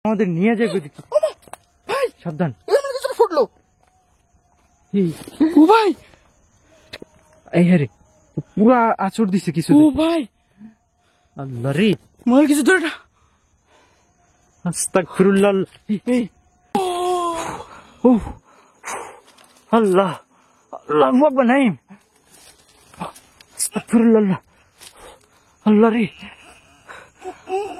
আমাদের নিয়ে যাবে। ভাই সাবধান, ফুটলো। ও ভাই, এই হ্যাঁ রে, পুরা আচর দিছে কিছু। ও ভাই, আল্লাহ রে, মার কিছু ধরে না। আস্তাগফিরুল্লাহ। ও আল্লাহ, আল্লাহু আকবার। নাইম, আস্তাগফিরুল্লাহ। আল্লাহ রে,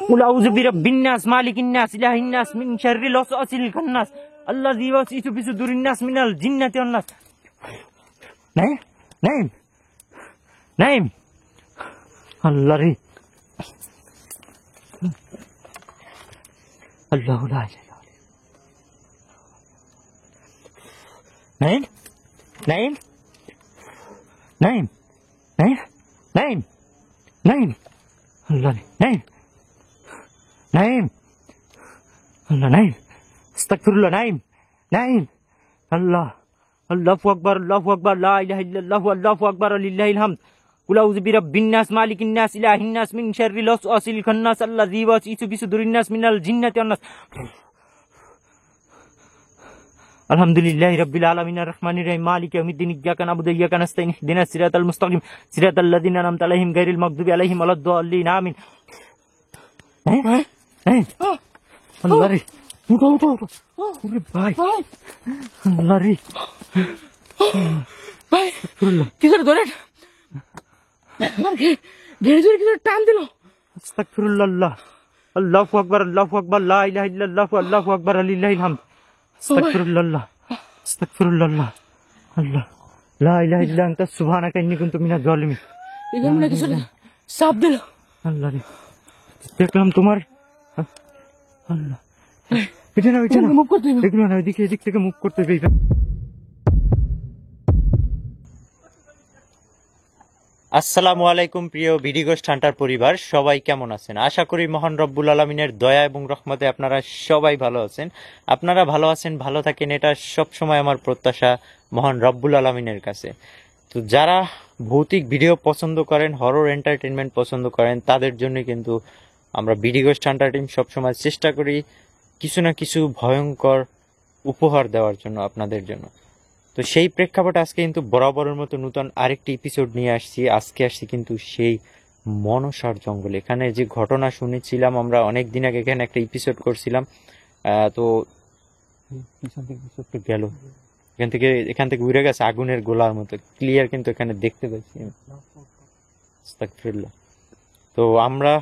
কুল আউযু বিরাব্বিন নাস মালিকিন নাস ইলাহিন নাস মিন শাররিল ওয়াসওয়াসিল খান্নাস আল্লাযী ইউওয়াসওয়িসু ফি সুদুরিন নাস মিনাল জিন্নাতি ওয়ান নাস। নাইম, নাইম, নাইম। আল্লাহ রে, আল্লাহু লা ইলাহা ইল্লা হুয়া। নাইম, নাইম, নাইম, নাইম, নাইম, নাইম। আল্লাহ রে, নাইম, নাইম, আল্লাহ, নাইম, আস্তাগফিরুল্লাহ। নাইম, নাইম। আল্লাহ, আল্লাহু আকবার, আল্লাহু আকবার, লা ইলাহা ইল্লাল্লাহু, আল্লাহু আকবার, লিল্লাহিল হামদ। কুল আউযু বিরাব্বিন নাস মালিকিন নাস ইলাহিন নাস মিন শাররিল ওয়াসওয়াসিল খান্নাস আল্লাযী ইউওয়াসওয়িসু ফি সুদুরিন নাস মিনাল জিন্নাতি ওয়ান নাস। আলহামদুলিল্লাহি রাব্বিল আলামিন আর রহমানির রহিম মালিকি ইয়াউমিদ্দিন ইয়্যাকা না'বুদু ওয়া ইয়্যাকা নাস্তাইন ইহদিনাস সিরাতাল মুস্তাকিম সিরাতাল লাযিনা আন'আমতা আলাইহিম গায়রিল মাগদুবি আলাইহিম ওয়ালাদ-দাল্লিন। আমিন। আল্লাহ রে, উঠো উঠো উঠো। ওরে ভাই, আল্লাহ রে, ভাই কি করে ধরেন, ধীরে ধীরে কি করে টান দিল। আস্তাগফিরুল্লাহ। আল্লাহু আকবার, আল্লাহু আকবার, লা ইলাহা ইল্লাল্লাহু, আল্লাহু আকবার, লিল্লাহিল হামদ। আস্তাগফিরুল্লাহ, আস্তাগফিরুল্লাহ। আল্লাহ, লা ইলাহা ইল্লা আনতা সুবহানাকা ইন্নী কুনতু মিনাজ জালিমিন। এগুলো মনে কিছু চাপ দিল। আল্লাহ রে, দেখলাম তোমার। আল্লাহ, এটা না, এটা না, মুভ করতে হবে। এগুলো না, এদিকে, এদিক থেকে মুভ করতে হবে। আসসালামু আলাইকুম প্রিয় ভিডিগোস্ট হান্টার পরিবার, সবাই কেমন আছেন? আশা করি মহান রব্বুল আলমিনের দয়া এবং রহমতে আপনারা সবাই ভালো আছেন। আপনারা ভালো আছেন, ভালো থাকেন, এটা সবসময় আমার প্রত্যাশা মহান রব্বুল আলমিনের কাছে। তো যারা ভৌতিক ভিডিও পছন্দ করেন, হরর এন্টারটেনমেন্ট পছন্দ করেন, তাদের জন্য কিন্তু আমরা ভিডিগোস্ট হান্টার টিম সবসময় চেষ্টা করি কিছু না কিছু ভয়ঙ্কর উপহার দেওয়ার জন্য আপনাদের জন্য। তো সেই প্রেক্ষাপটে আজকে কিন্তু বরাবরের মতো নতুন আরেকটি এপিসোড নিয়ে আসছি। আজকে আসছি কিন্তু সেই মনসার জঙ্গলে। এখানে যে ঘটনা শুনেছিলাম আমরা অনেক দিন আগে, এখানে একটা এপিসোড করছিলাম। তো পিছন থেকে এপিসোডটা গেল, এখান থেকে উড়ে গেছে আগুনের গোলার মতো, ক্লিয়ার কিন্তু এখানে দেখতে পাচ্ছি। আস্তাগফিরুল্লাহ। তো আমরা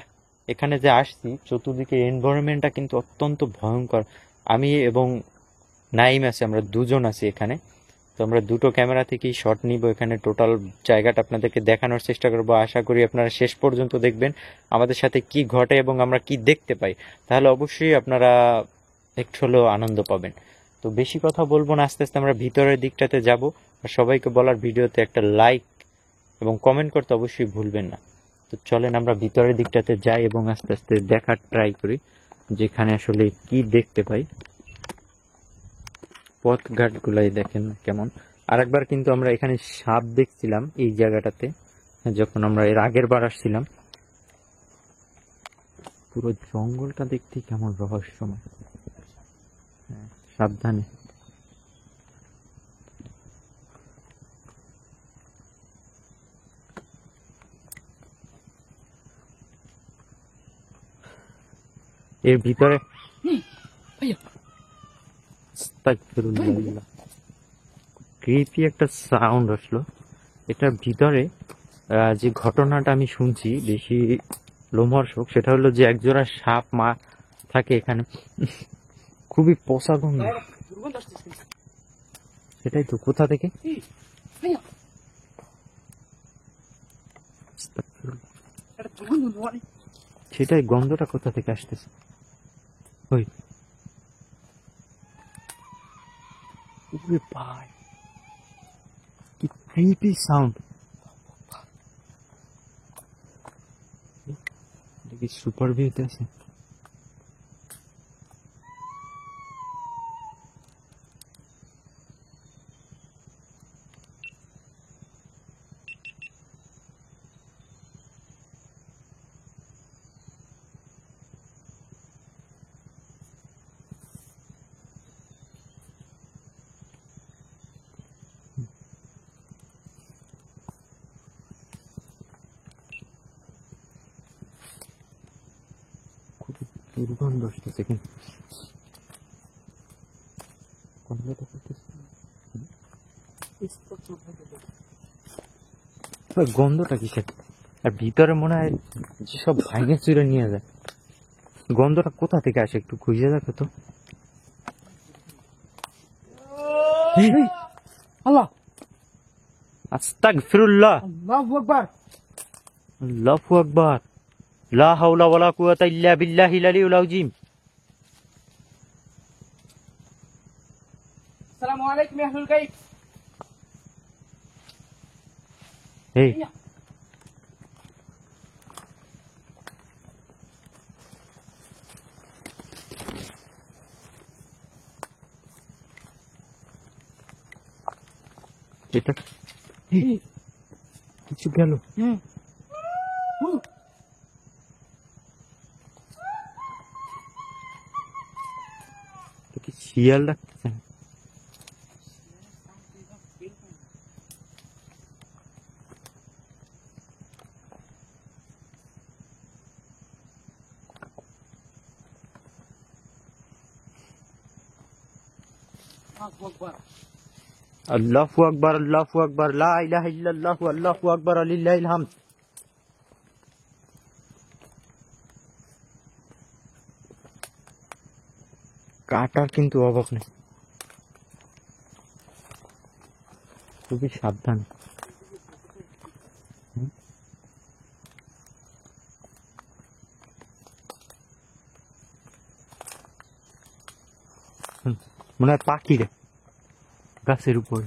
এখানে যে আসছি, চতুর্দিকে এনভায়রনমেন্টটা কিন্তু অত্যন্ত ভয়ঙ্কর। আমি এবং নাইম আছে, আমরা দুজন আছি এখানে। তো আমরা দুটো ক্যামেরা থেকেই শট নিব, এখানে টোটাল জায়গাটা আপনাদেরকে দেখানোর চেষ্টা করব। আশা করি আপনারা শেষ পর্যন্ত দেখবেন আমাদের সাথে কি ঘটে এবং আমরা কি দেখতে পাই, তাহলে অবশ্যই আপনারা একটু হলেও আনন্দ পাবেন। তো বেশি কথা বলবো না, আস্তে আস্তে আমরা ভিতরের দিকটাতে যাব। আর সবাইকে বলার, ভিডিওতে একটা লাইক এবং কমেন্ট করতে অবশ্যই ভুলবেন না। তো চলেন আমরা ভিতরের দিকটাতে যাই এবং আস্তে আস্তে দেখার ট্রাই করি যেখানে আসলে কি দেখতে পাই। পথঘাট গুলাই দেখেন কেমন। আরেকবার কিন্তু আমরা এখানে সাপ দেখছিলাম এই জায়গাটাতে, যখন আমরা এর আগের বার আসছিলাম। পুরো জঙ্গলটা দেখতে কেমন রহস্যময়। সাবধানে। এর ভিতরে ক্রিপি একটা সাউন্ড আসলো। এটার ভিতরে যে ঘটনাটা আমি শুনছি বেশি লোমহর্ষক, সেটা হলো যে একজোড়া সাপ মা থাকে এখানে, খুবই পোষা গন্ধ। সেটাই তো, কোথা থেকে? সেটাই, গন্ধটা কোথা থেকে আসতেছে? ওই ভাই, কি ক্রিপি সাউন্ড। দেখি সুপার ভিউতে আছে। দুর্গন্ধ আসতেছে কিন্তু গন্ধটা করতেছে। ওই গন্ধটা কিসের? আর ভিতরে মনে হয় যেসব ভাঙে চুরে নিয়ে যায়, গন্ধটা কোথা থেকে আসে একটু খুঁজে দেখো তো। আল্লাহ, আস্তাগফিরুল্লাহ, আল্লাহু আকবার। আল্লাহু আকবার, লা হাওলা ওয়ালা কুওয়াতা ইল্লা বিল্লাহিল আলিয়্যিল আযীম। আসসালামু আলাইকুম ইয়া আহলুল গায়ব। এই এটা কিছু গেল। হুম। এটা কি শিয়াল ডাকতেছে? আল্লাহু আকবার, আল্লাহু আকবার, লা ইলাহা ইল্লাল্লাহু, আল্লাহু আকবার, লিল্লাহিল হামদ। কাটার কিন্তু অভাব নেই, খুবই সাবধান। মনে হয় পাখি রে, গাছের উপরে।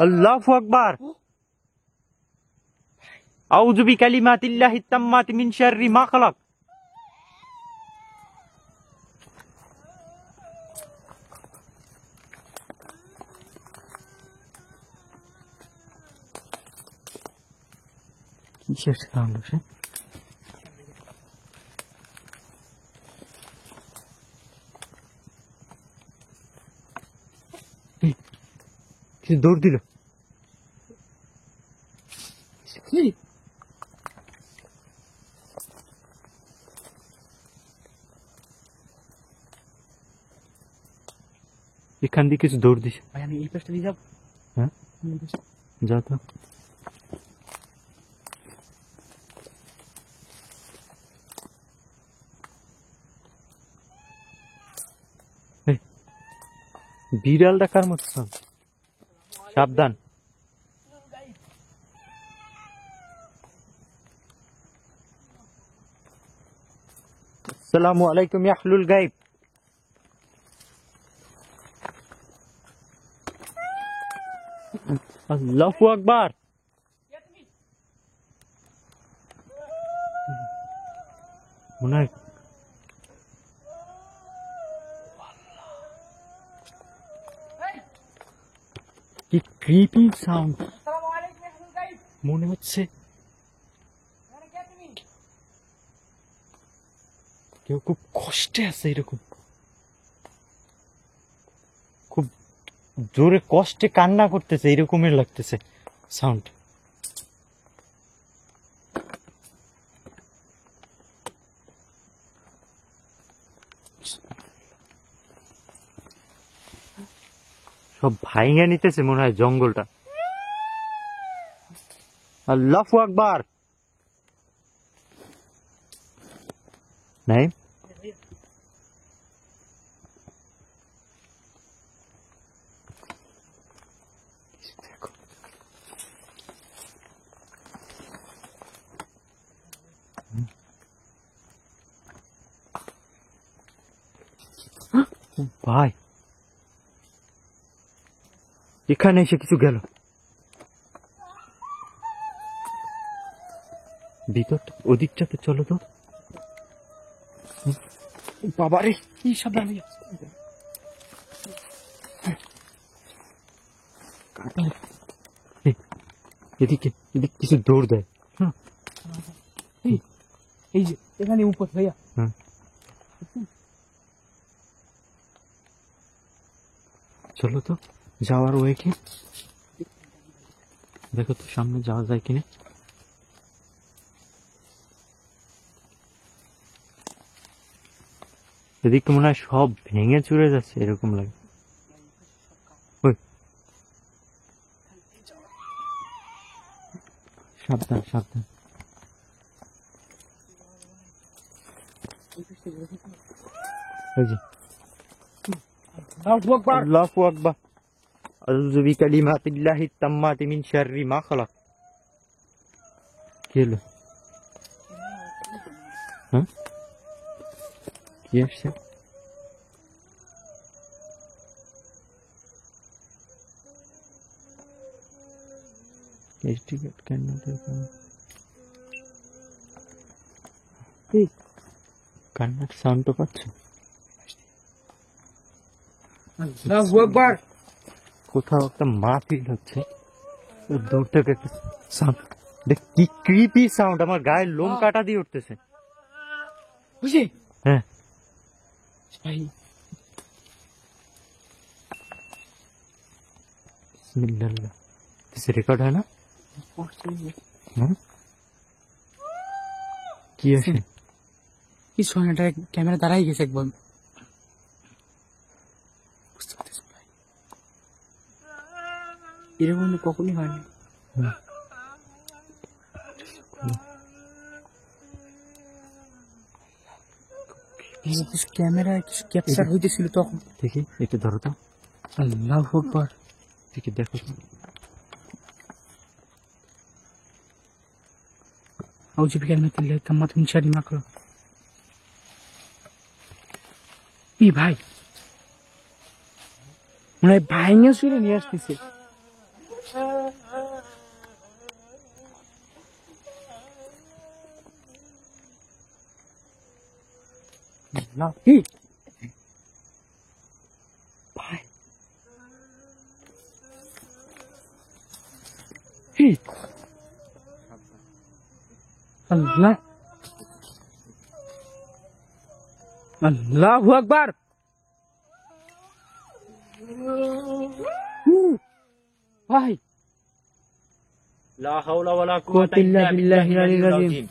আল্লাহু আকবার, আউযু বিকালিমাতিল্লাহিত তাম্মাতি মিন শাররি মা খালাক। কিসের সাউন্ড আসে? কিছু দৌড় দিল। এখান দিয়ে কিছু দৌড় দিছে। ভাই আমি এই পাশটা দিয়ে যাব। হ্যাঁ যা তো। এই, বিড়াল ডাকার মতো sound। সাবধান। আসসালামু আলাইকুম ইয়া আহলুল গায়ব। আল্লাহু আকবার। মনে হয় কি ক্রিপি সাউন্ড আসসালামু আলাইকুম ইয়া আহলুল গায়ব। মনে হচ্ছে। মানে কে তুমি? কেউ খুব কষ্টে আছে, এরকম খুব জোরে কষ্টে কান্না করতেছে, এরকমের লাগতেছে সাউন্ড। সব ভাইঙা নিতেছে মনে হয় জঙ্গলটা। আল্লাহু আকবার। নাই ভাই, এখানে এসে কিছু গেল। ভিতরটা ওদিকটাতে চলো তো। বাবারে কি সাবধান ভাইয়া। এই, এদিকে এদিকে কিছু দৌড় দেয়। এই যে এখানে উপর ভাইয়া। হ্যাঁ চলো তো, যাওয়ার ওয়ে কি? দেখো তো সামনে যাওয়া যায় কিনা। এদিকে মনে হয় সব ভেঙে চুরে যাচ্ছে এরকম লাগে। ওই, সাবধান সাবধান। ওই যে আল্লাহু আকবার। আল্লাহু আকবার। আউযু বিকালিমাতিল্লাহি তাম্মাতি মিন শাররি মা খালাক। কি হলো? হ্যাঁ, কি আসছে? টিকিট কেন কান্নার সাউন্ড তো পাচ্ছ? আল্লাহু আকবার। কোথাও একটা মা ফিল হচ্ছে, দূর থেকে একটা সাউন্ড। দেখ কি ক্রিপি সাউন্ড, আমার গায়ের লোম কাটা দিয়ে উঠতেছে। বুঝি হ্যাঁ ভাই, বিসমিল্লাহ। রেকর্ড হয় না? হুম? কি আছে? কিছু হয় না, এটা ক্যামেরা দাঁড়াই গেছে একবার। বুঝতে পারতেছি ভাই, এরকম তো কখনই হয়নি। কিছু ক্যামেরা কিছু ক্যাপচার হইতেছিল তখন। দেখি একটু ধরো তো, আল্লাহু আকবার। দেখি দেখো তো। আউযু বিকালিমাতিল্লাহি তাম্মাতি মিন শাররি মা খালাক। ই ভাই, মনে হয় ভাইঙে চুরে নিয়ে আসতেছে। না কি ভাই, কি আল্লাহ, আল্লাহু আকবার। ভাই, লা হাওলা ওয়ালা কুওয়াতা ইল্লা বিল্লাহিল আলিয়্যিল আযীম।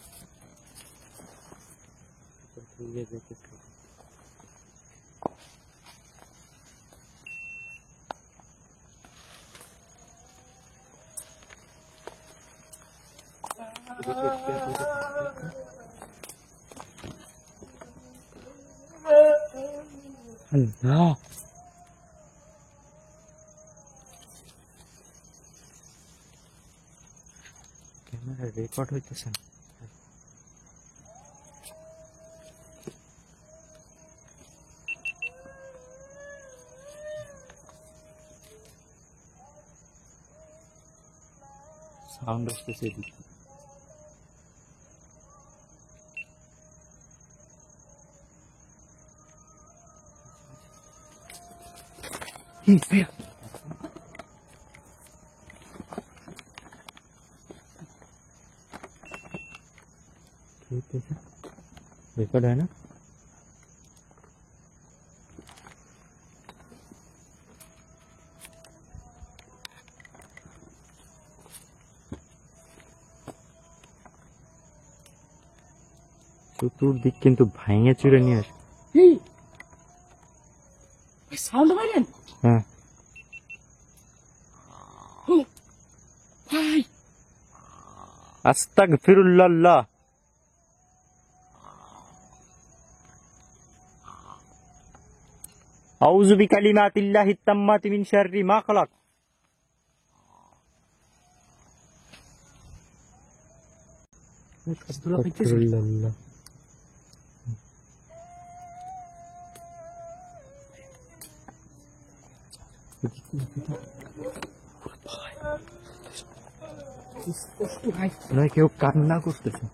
আল্লাহ, ক্যামেরা রেকর্ড হইতেছে না। সাউন্ড আসতেছে এদিকে। কি ভাইয়া, কি হইতেছে? রেকর্ড হয় না? চতুর্দিক কিন্তু ভাঙে চুরে নিয়ে আসে। কি ভাই, সাউন্ড পাইলেন? হ্যাঁ, ও ভাই, আস্তাগফিরুল্লাহ। আউযু বিকালিমাতিল্লাহি তাম্মাতি মিন শাররি মা খালাক। আব্দুল্লাহ পাইতেছে। আস্তাগফিরুল্লাহ। স্পষ্ট ভাই, নয় কেউ কান্না করতেছে।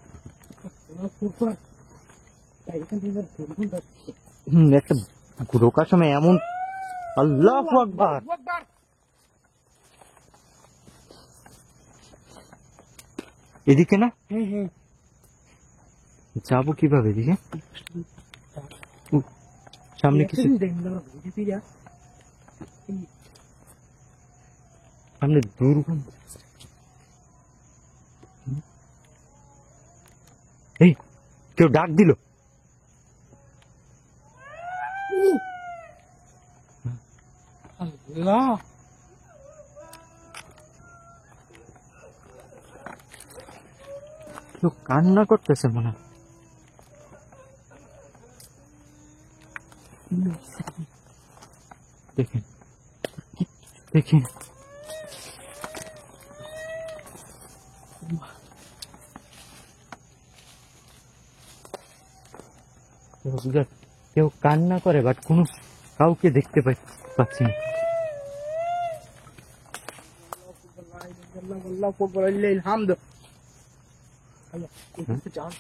ভাই এখান থেকে দেখুন যাচ্ছে। একটা ঢোকার সময় এমন। আল্লাহু আকবার। আকবার। এদিকে না, হ্যাঁ হ্যাঁ, যাবো কিভাবে এদিকে? সামনে কিছু, সামনে দুর্গম। কেউ ডাক দিল। আল্লাহ, কেউ কান্না করতেছে মনে হয়। দেখেন দেখেন, কেউ কান্না করে বাট কোনো কাউকে দেখতে পাচ্ছি না। আল্লাহ আকবার, লিল্লাহিল হামদ। আল্লাহ, একটু যান।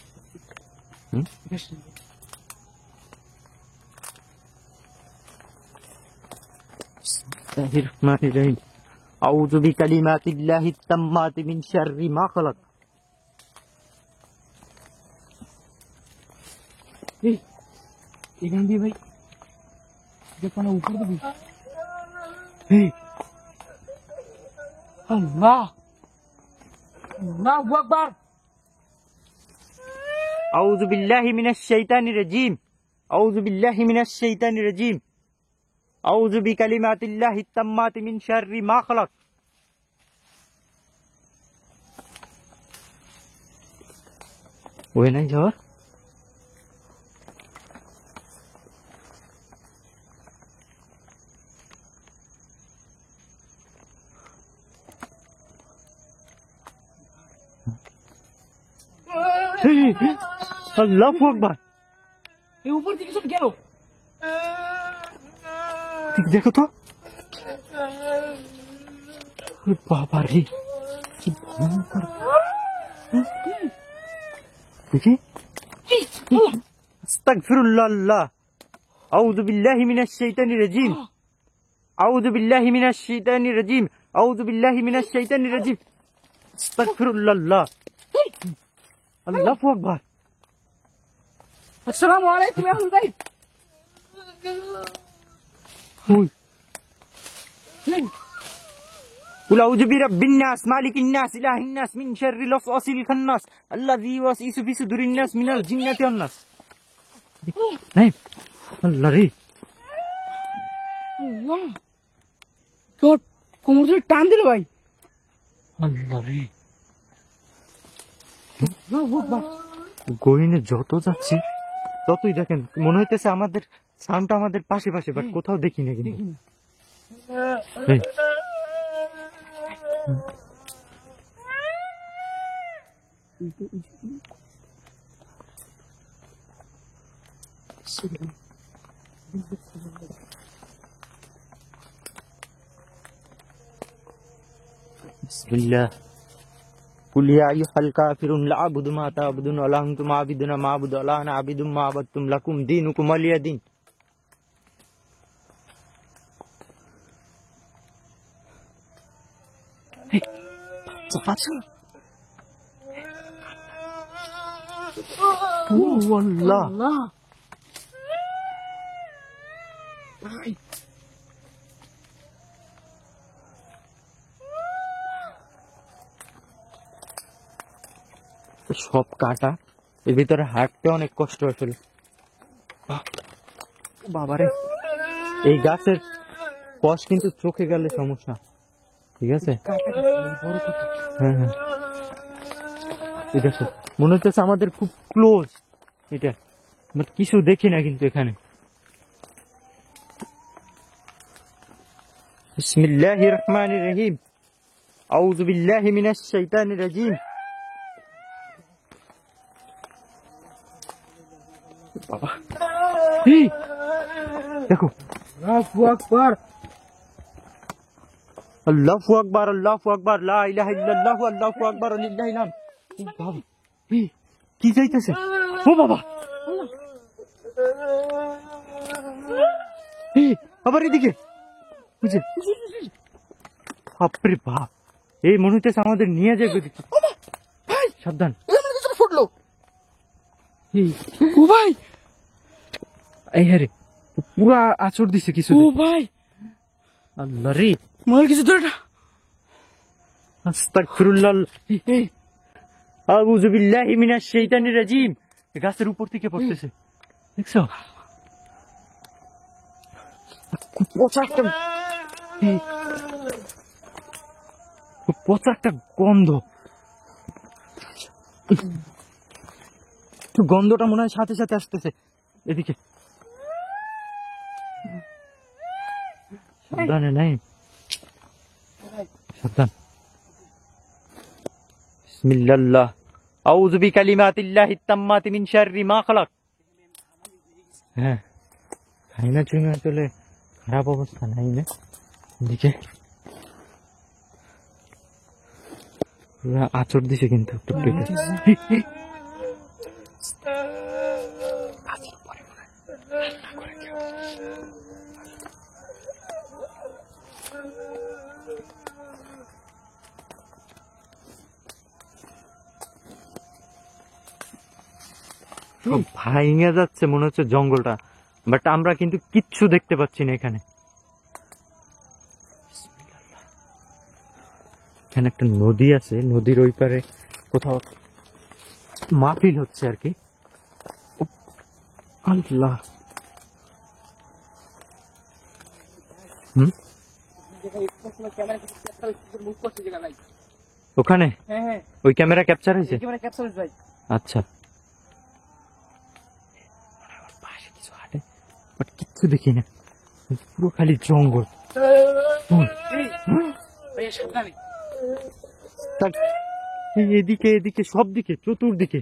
হুম? বিসমিল্লাহিররহমানিররহিম। আউযু বিকালিমাতিল্লাহিত তাম্মাতি মিন শাররি মা খালাক। এই এখান দিয়ে ভাই দেখো না, উপর দিবি। এই আল্লাহ, আল্লাহু আকবার। আউযু বিল্লাহি মিনাশ শাইতানির রাজিম। আউযু বিল্লাহি মিনাশ শাইতানির রাজিম। আউযু বিকালিমাতিল্লাহিত তাম্মাতি মিন শাররি মা খালাক। ওই নাই যাওয়ার। আল্লাহু আকবার। এই উপর দিকে সব গেল। দেখো তো, বাবা রে, কি ভয়ঙ্কর। দেখি, আস্তাগফিরুল্লাহ। আউযু বিল্লাহি মিনাশ শাইতানির রাজিম। আউযু বিল্লাহি মিনাশ শাইতানির রাজিম। আউযু বিল্লাহি মিনাশ শাইতানির রাজিম। আস্তাগফিরুল্লাহ। আল্লাহু আকবার। আসসালামু আলাইকুম আহমদ ভাই। قل أعوذ برب الناس مالك الناس إله الناس من شر الوسواس الخناس الذي يوسوس في صدور الناس من الجنة والناس। نعم الله ري। আল্লাহ, তোর কোমর ধরে টান দিল ভাই। الله ري। আল্লাহু আকবার। গহীনে যত যাচ্ছি ততই দেখেন মনে হইতেছে আমাদের সাউন্ডটা আমাদের পাশে পাশে, বাট কোথাও দেখি না কিন্তু। এই, বিসমিল্লাহ। قل يا أيها الكافرون لا أعبد ما تعبدون ولا أنتم عابدون ما أعبد ولا أنا عابد ما عبدتم لكم دينكم ولي دين। والله আল্লাহ ভাই, সব কাটা, এর ভিতরে হাঁটতে অনেক কষ্ট আসলে। বাবারে, এই গাছের কষ কিন্তু চোখে গেলে সমস্যা, ঠিক আছে? বড় কথা। হ্যাঁ হ্যাঁ, এই দেখো মনে হচ্ছে আমাদের খুব ক্লোজ এটা, বাট কিছু দেখি না কিন্তু এখানে। বিসমিল্লাহির রহমানির রহিম। আউযু বিল্লাহি মিনাশ শাইতানির রাজিম। বাবা, এই দেখো, আল্লাহু আকবার। আল্লাহু আকবার। আল্লাহু আকবার। লা ইলাহা ইল্লাল্লাহু আল্লাহু আকবার লিল্লাহিল হামদ। বাবা, এই কি যাইতেছে? ও বাবা, এই আবার এদিকে বুঝে, বাপরে বাপ, এই মনে হচ্ছে আমাদের নিয়ে যাবে। সাবধান। কিছু ফুটলো। এই ও ভাই, এই হ্যাঁ রে, পুরা আচর দিছে কিছু। ও ভাই, আল্লাহ রে, মনে কিছু ধরে না। আস্তাগফিরুল্লাহ। এই আউযু বিল্লাহি মিনাশ শাইতানির রাজিম। গাছের উপর থেকে পড়তেছে, দেখছো? খুব পচা একটা খুব পচা একটা গন্ধ। গন্ধটা মনে হয় সাথে সাথে আসতেছে এদিকে। সাবধানে নাই, সাবধান। বিসমিল্লাহ, আউযু বিকালিমাতিল্লাহিত তাম্মাতি মিন শাররি মা খালাক। হ্যাঁ, খাই না চুই না চলে খারাপ অবস্থা নাই না এদিকে। পুরা আচর দিছে কিন্তু ভাঙে যাচ্ছে মনে হচ্ছে জঙ্গলটা, বাট আমরা কিন্তু কিচ্ছু দেখতে পাচ্ছি না এখানে। এখানে একটা নদী আছে, নদীর ওই পারে কোথাও মাহফিল হচ্ছে আর কি। আল্লাহ, ওখানে ওই ক্যামেরা ক্যাপচার হয়েছে। আচ্ছা, কিছু হাঁটে বাট কিচ্ছু দেখি না, পুরো খালি জঙ্গল। এদিকে এদিকে সব দিকে, চতুর্দিকে।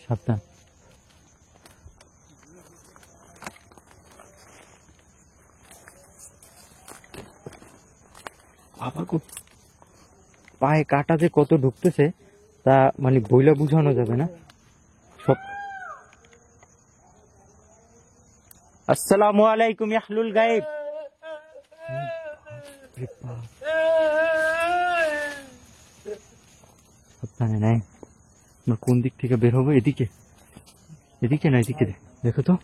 সাবধান। বাবা গো, পায়ে কাটা যে কত ঢুকতেছে তা মানে বইলা বুঝানো যাবে না সব। আসসালামু আলাইকুম ইয়াহলুল গায়েব। সাবধানে নাই, আমরা কোন দিক থেকে বের হবো? এদিকে, এদিকে না এদিকে, দেখো তো।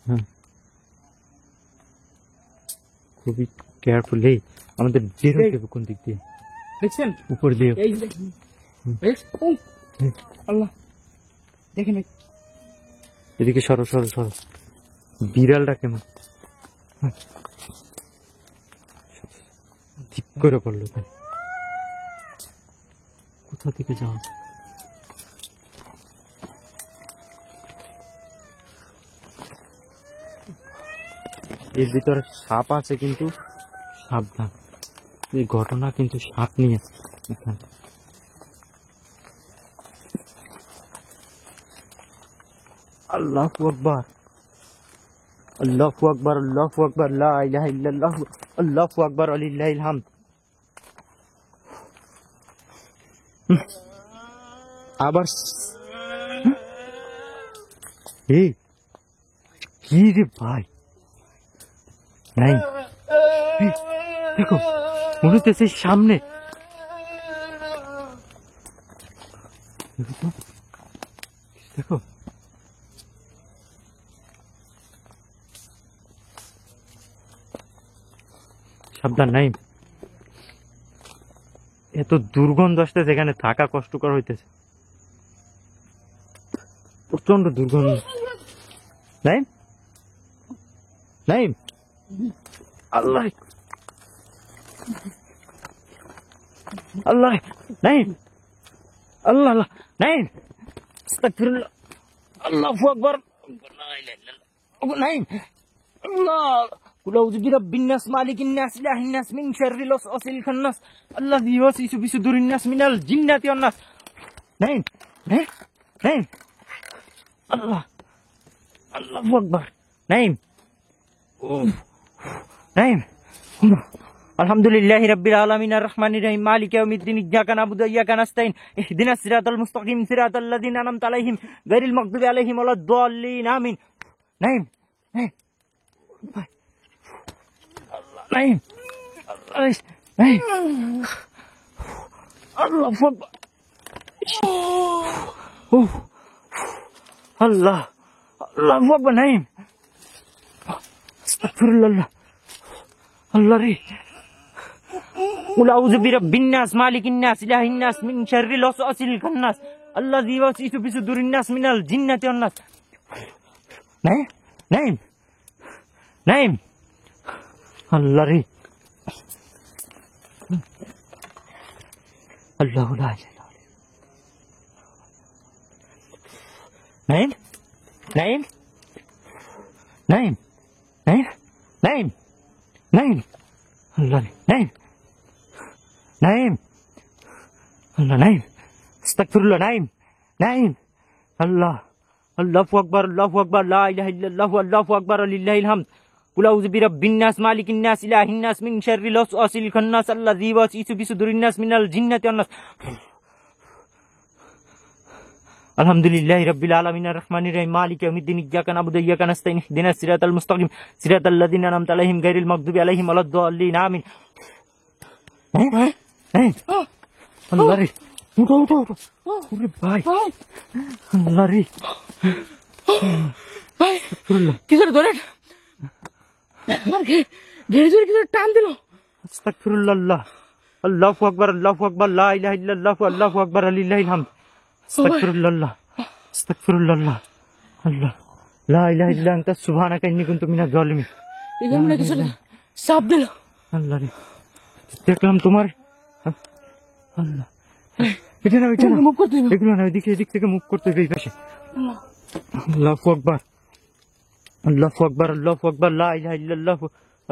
হ্যাঁ, খুবই কেয়ারফুল। এই আমাদের বের হয়ে যাবো কোন দিক দিয়ে? দেখছেন উপর দিয়ে। আল্লাহ, দেখেন এদিকে সরো সরো সরো। বিড়ালটা কেমন ঠিক করে পড়লো, কোথা থেকে যাওয়া? এর ভিতরে সাপ আছে কিন্তু সাবধান, এই ঘটনা কিন্তু সাপ নিয়ে এখানে। আল্লাহু আকবার, আল্লাহু আকবার, আল্লাহু আকবার, লা ইলাহা ইল্লাল্লাহ, আল্লাহু আকবার, ওয়ালিল্লাহিল হামদ। আবার এই কি রে ভাই, নাই দেখো, মনে হচ্ছে সামনে। দেখো সাবধান। নাই, এত দুর্গন্ধ আসতেছে, এখানে থাকা কষ্টকর হইতেছে, প্রচন্ড দুর্গন্ধ। নাই নাই, আল্লাহ আল্লাহ, নাই আল্লাহ আল্লাহ, নাই আস্তাগফিরুল্লাহ, আল্লাহু আকবার, নাই আল্লাহ। কুল আউযু বিরাব্বিন নাস, মালিকিন নাস, ইলাহিন নাস, মিন শাররিল ওয়াসওয়াসিল খান্নাস, আল্লাযী ইউওয়াসওয়িসু ফি সুদুরিন নাস মিনাল জিন্নাতি ওয়ান নাস। নাই নাই নাই, আল্লাহ, আল্লাহু আকবার। নাই নাই, আলহামদুলিল্লাহি রাব্বিল আলামিন আর রহমানির রহিম মালিকি ইয়াউমিদ্দিন ইয়্যাকা না'বুদু ওয়া ইয়্যাকা নাস্তাইন ইহদিনাস সিরাতাল মুস্তাকিম সিরাতাল লাযিনা আন'আমতা আলাইহিম গায়রিল মাগদুবি আলাইহিম ওয়ালাদ-দাল্লিন আমিন। নাই নাই, নাই নাই, আল্লাহু আকবার, আল্লাহ, আল্লাহু আকবার। নাই, আস্তাগফিরুল্লাহ, আল্লাহ রে, قل أعوذ برب الناس مالك الناس إله الناس من شر الوسواس الخناس الذي يوسوس في صدور الناس من الجنة والناس. نايم نايم نايم الله ري الله لا إله إلا هو. نايم نايم نايم نايم نايم نايم الله ري نايم نايم الله نايم استغفر الله نايم نايم الله الله أكبر الله أكبر لا إله إلا الله الله أكبر لله الحمد. قل أعوذ برب الناس مالك الناس إله الناس من شر الوسواس الخناس الذي يوسوس في صدور الناس من الجنة والناس. الحمد لله رب العالمين الرحمن الرحيم مالك يوم الدين إياك نعبد وإياك نستعين اهدنا الصراط المستقيم صراط الذين أنعمت عليهم غير المغضوب عليهم ولا الضالين آمين. الله ري উঠো উঠো উঠো ওরে ভাই আল্লাহ রে ভাই কি করে ধরে আমার ঘেরে ধরে কি করে টান দিল। আস্তাগফিরুল্লাহ আল্লাহু আকবার লা ইলাহা ইল্লাল্লাহ আল্লাহু আকবার লিল্লাহিল হামদ। আস্তাগফিরুল্লাহ আস্তাগফিরুল্লাহ আল্লাহ লা ইলাহা ইল্লা আনতা সুবহানাকা ইন্নী কুনতু মিনাজ জালিমিন। এখানে মনে কিছু সাপ দিল। আল্লাহ রে দেখলাম তোমার আল্লাহ এটা না এটা মুভ করতে হবে। এগুলো না এদিকে এদিক থেকে মুভ করতে হবে এই পাশে। আল্লাহু আকবার আল্লাহু আকবার আল্লাহু আকবার লা ইলাহা ইল্লাল্লাহ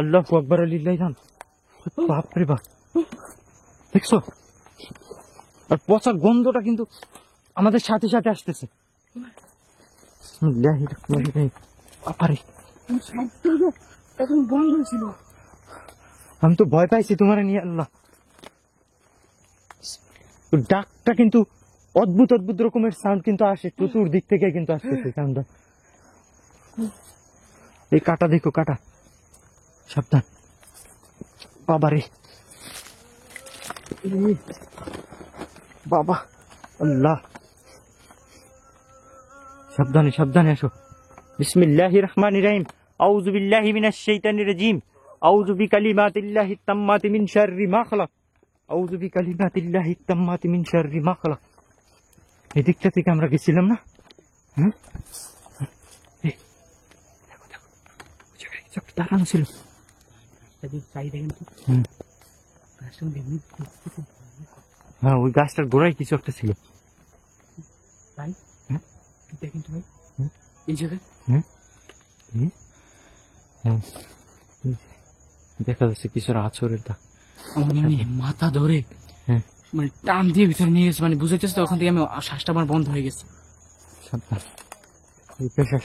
আল্লাহু আকবার লিল্লাহিল হামদ। বাপ রে বাপ দেখছো আর পচা গন্ধটা কিন্তু আমাদের সাথে সাথে আসতেছে। বাপারে এখন বন্ধ হয়েছিল। আমি তো ভয় পাইছি তোমার নিয়ে আল্লাহ। ডাকটা কিন্তু অদ্ভুত অদ্ভুত রকমের সাউন্ড কিন্তু আসে চতুর্দিক থেকে কিন্তু আসতেছে সাউন্ডটা। এই কাটা দেখো কাটা সাবধান বাবারে বাবা আল্লাহ সাবধানে সাবধানে আসো। বিসমিল্লাহির রহমানির রহিম আউযু বিল্লাহি মিনাশ শাইতানির রাজিম আউযু বিকালিমাতিল্লাহি তাম্মাতি মিন শাররি মা খালাক আউযু বিকালিমাতিল্লাহি তাম্মাতি মিন শাররি মা খালাক। এই দিকটা থেকে আমরা গেছিলাম না? হ্যাঁ দেখো দেখো কিছু একটা দাঁড়ানো ছিল। হ্যাঁ ওই গাছটার গোড়ায় কিছু একটা ছিল। এই জায়গায় দেখা যাচ্ছে কিছুর আচরের দাগ। আমার মানে মাথা ধরে হ্যাঁ মানে টান দিয়ে ভিতরে নিয়ে গেছে, মানে বুঝাইতেছে তো ওখান থেকে আমি শ্বাসটা আমার বন্ধ হয়ে গেছে। সাবধান এই পেশা।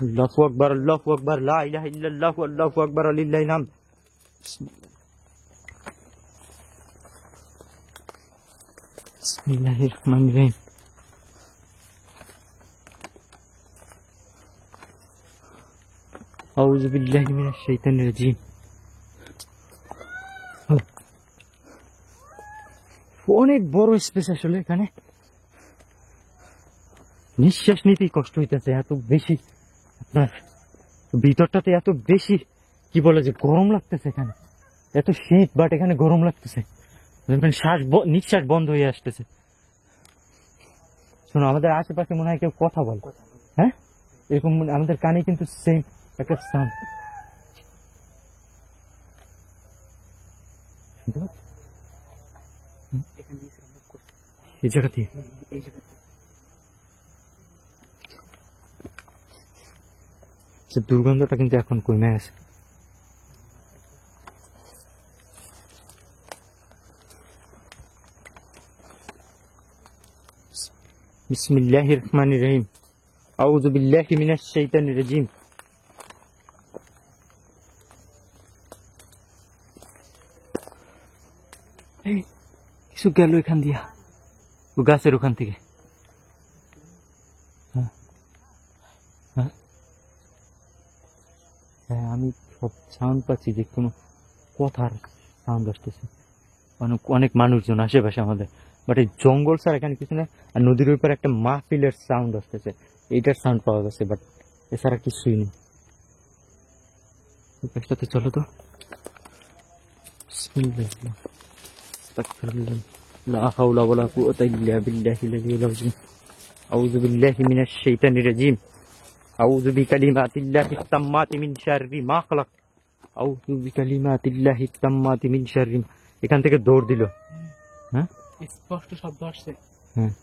আল্লাহু আকবার আল্লাহু আকবার লা ইলাহা ইল্লাল্লাহ আল্লাহু আকবার লিল্লাহিল হামদ। বিসমিল্লাহির রহমানির রহিম আউযু বিল্লাহি মিনাশ শাইতানির রাজিম। অনেক বড় স্পেস আসলে এখানে, নিঃশ্বাস নিতেই কষ্ট হইতেছে এত বেশি। আপনার ভিতরটাতে এত বেশি কি বলে যে গরম লাগতেছে, এখানে এত শীত বাট এখানে গরম লাগতেছে, নিঃশ্বাস বন্ধ হয়ে আসতেছে। শোনো আমাদের আশেপাশে মনে হয় কেউ কথা বলে, হ্যাঁ এরকম আমাদের কানে কিন্তু সেম একটা সাউন্ড। এই জায়গা দিয়ে দুর্গন্ধটা কিন্তু এখন কমে আছে। বিসমিল্লাহির রহমানির রহিম আউযু বিল্লাহি মিনাশ শাইতানির রাজিম। কিছু গেল এখান দিয়া, ও গাছের ওখান থেকে। হ্যাঁ আমি সব সাউন্ড পাচ্ছি যে কোনো কথার সাউন্ড আসতেছে, অনেক মানুষজন আশেপাশে আমাদের, বাট এই জঙ্গল স্যার এখানে কিছু না। আর নদীর উপর একটা মাহফিলের সাউন্ড আসতেছে, এইটার সাউন্ড পাওয়া যাচ্ছে, বাট এছাড়া কিছুই নেই। চলো তো বিসমিল্লাহ, আস্তাগফিরুল্লাহ, লা হাওলা ওয়ালা কুওয়াতা ইল্লা বিল্লাহিল আলিয়্যিল আযীম। আউযু বিল্লাহি মিনাশ শাইতানির রাজীম। আউযু বিকালিমাতিল্লাহিত তাম্মাতি মিন শাররি মা খালাক। আউযু বিকালিমাতিল্লাহিত তাম্মাতি মিন শাররি। এখান থেকে দৌড় দিল। হ্যাঁ, স্পষ্ট শব্দ আসছে। হ্যাঁ,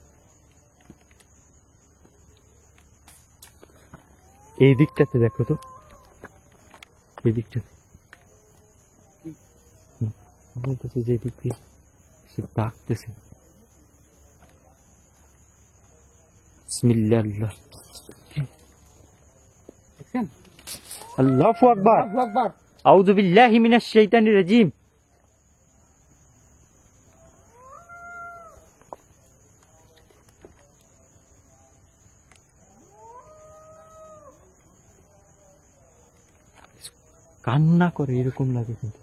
এই দিকটাতে দেখো তো, এই দিকটাতে বলতেছে যে দিক দিয়ে সে ডাকতেছে। বিসমিল্লাহ, দেখছেন? আল্লাহু আকবার। আল্লাহু আকবার। আউযু বিল্লাহি মিনাশ শাইতানির রাজীম। কান্না করে এরকম লাগে কিন্তু।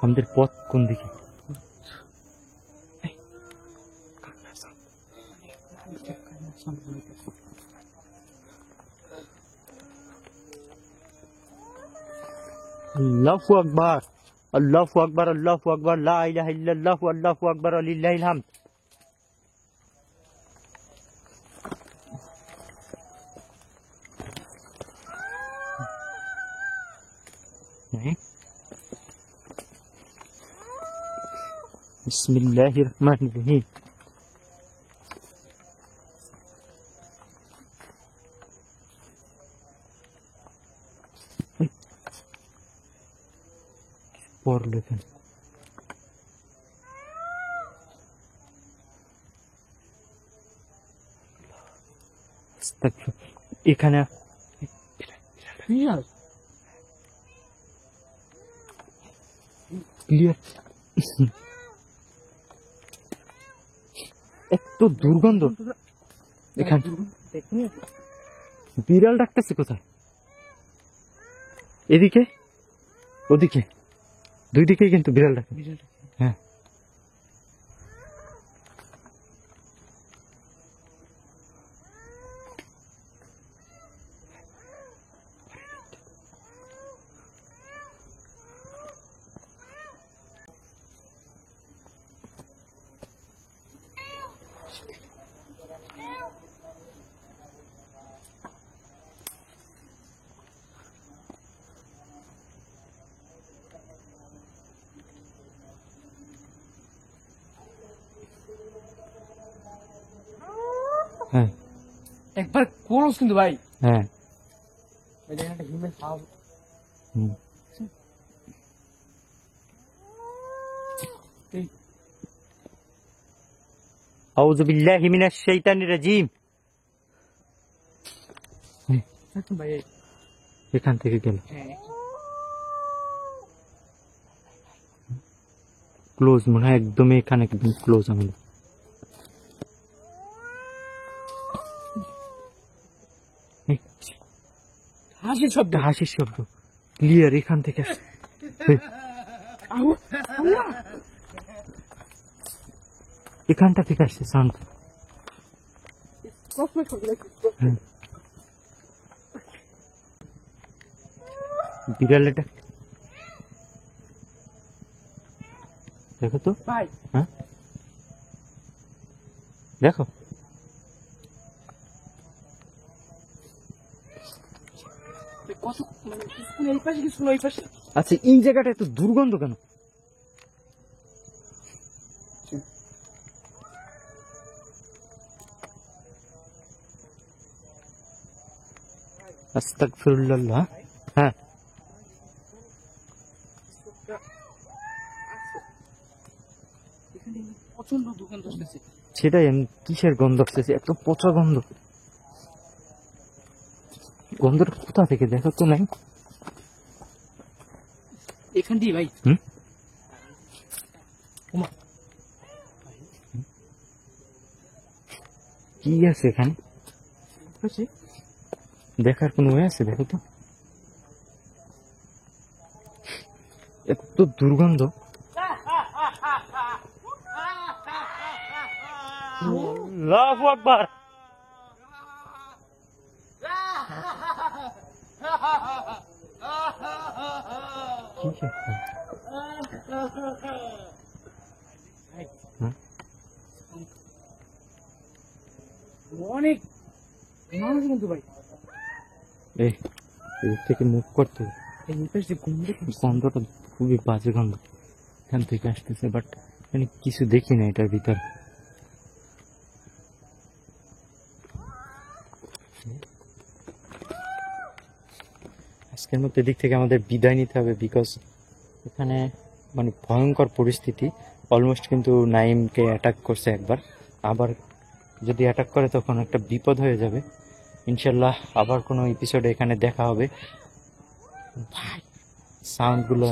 আমাদের পথ কোন দিকে? আল্লাহু আকবার, আল্লাহু আকবার, আল্লাহু আকবার, লা ইলাহা ইল্লাল্লাহু, আল্লাহু আকবার, লিল্লাহিল হামদ। বিসমিল্লাহির রহমানির রহিম। পড়লো এখানে। এখানে ক্লিয়ার। এত দুর্গন্ধ এখানে। বিড়াল ডাকতেছে কোথায়? এদিকে ওদিকে, দুই দিকেই কিন্তু বিড়াল ডাকে। হ্যাঁ, হ্যাঁ, একবার ক্লোজ কিন্তু ভাই। হ্যাঁ, এই দেখেন একটা হিউম্যান হাউ। হুম। আউযু বিল্লাহি মিনাশ শাইতানির রাজীম। ভাই এখান থেকে গেল হ্যাঁ, ক্লোজ, মনে হয় একদম এখানে, একদম ক্লোজ আমাদের। হাসির শব্দ। হাসির শব্দ ক্লিয়ার এখান থেকে আসছে। এখানটা থেকে আসছে সাউন্ড। বিড়ালটা দেখো তো ভাই হ্যাঁ, দেখো কত মানে স্কুল এই পাশে কি স্কুল ওই পাশে? আচ্ছা, এই জায়গাটা এত দুর্গন্ধ কেন? আস্তাগফিরুল্লাহ। হ্যাঁ, এখানে প্রচন্ড দুর্গন্ধ আসতেছে। সেটাই, আমি কিসের গন্ধ আসতেছে? এত পচা গন্ধ। গন্ধটা কোথা থেকে দেখো তো? নাই এখান দিয়ে ভাই। হুম, ওমা, কি আছে এখানে? পাশে দেখার কোনো ওয়ে আছে? দেখো তো, এত দুর্গন্ধ। আল্লাহু আকবার, অনেক মানুষ কিন্তু ভাই এই এদিক থেকে মুভ করতে এই মুখের যে গন্ধ গন্ধটা খুবই বাজে গন্ধ এখান থেকে আসতেছে, বাট আমি কিছু দেখি না এটার ভিতর। আজকের মতো এদিক থেকে আমাদের বিদায় নিতে হবে, বিকজ এখানে মানে ভয়ঙ্কর পরিস্থিতি। অলমোস্ট কিন্তু নাইমকে অ্যাটাক করছে একবার, আবার যদি অ্যাটাক করে তখন একটা বিপদ হয়ে যাবে। ইনশাল্লাহ আবার কোনো এপিসোডে এখানে দেখা হবে। সাউন্ডগুলো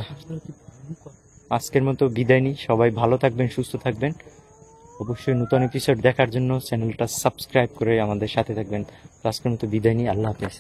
আজকের মতো বিদায় নিই। সবাই ভালো থাকবেন, সুস্থ থাকবেন। অবশ্যই নতুন এপিসোড দেখার জন্য চ্যানেলটা সাবস্ক্রাইব করে আমাদের সাথে থাকবেন। আজকের মতো বিদায় নিই। আল্লাহ হাফেজ।